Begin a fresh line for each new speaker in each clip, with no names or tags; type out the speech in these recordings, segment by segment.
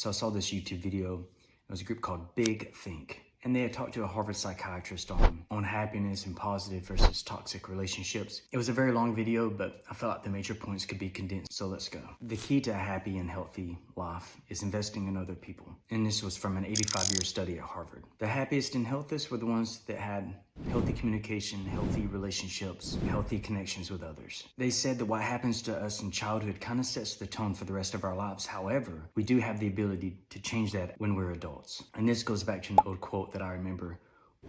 So I saw this YouTube video. It was a group called Big Think. And they had talked to a Harvard psychiatrist on happiness and positive versus toxic relationships. It was a very long video, but I felt like the major points could be condensed, so let's go. The key to a happy and healthy life is investing in other people. And this was from an 85-year study at Harvard. The happiest and healthiest were the ones that had healthy communication, healthy relationships, healthy connections with others. They said that what happens to us in childhood kind of sets the tone for the rest of our lives. However, we do have the ability to change that when we're adults. And this goes back to an old quote that I remember.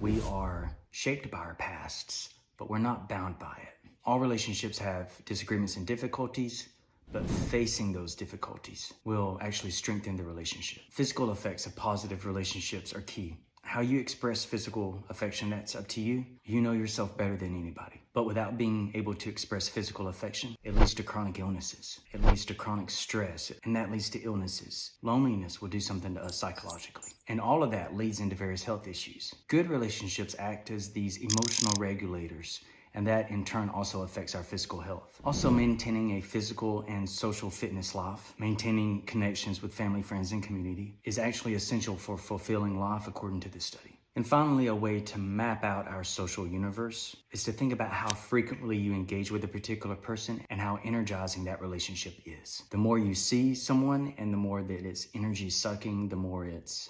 We are shaped by our pasts, but we're not bound by it. All relationships have disagreements and difficulties, but facing those difficulties will actually strengthen the relationship. Physical effects of positive relationships are key. How you express physical affection, that's up to you. You know yourself better than anybody. But without being able to express physical affection, it leads to chronic illnesses. It leads to chronic stress, and that leads to illnesses. Loneliness will do something to us psychologically. And all of that leads into various health issues. Good relationships act as these emotional regulators, and that in turn also affects our physical health. Also, maintaining a physical and social fitness life, maintaining connections with family, friends, and community is actually essential for fulfilling life according to this study. And finally, a way to map out our social universe is to think about how frequently you engage with a particular person and how energizing that relationship is. The more you see someone and the more that it's energy sucking, the more it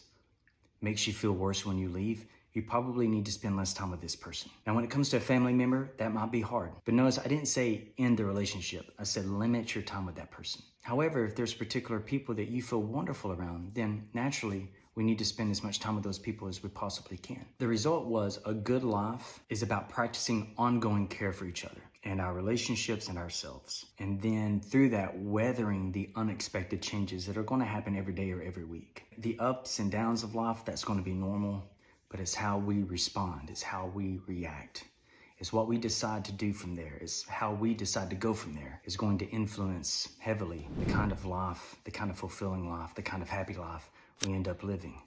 makes you feel worse when you leave, you probably need to spend less time with this person. Now, when it comes to a family member, that might be hard. But notice I didn't say end the relationship. I said limit your time with that person. However, if there's particular people that you feel wonderful around, then naturally, we need to spend as much time with those people as we possibly can. The result was a good life is about practicing ongoing care for each other and our relationships and ourselves. And then through that, weathering the unexpected changes that are going to happen every day or every week. The ups and downs of life, that's going to be normal. But it's how we respond, it's how we react. It's what we decide to do from there, it's how we decide to go from there is going to influence heavily the kind of life, the kind of fulfilling life, the kind of happy life we end up living.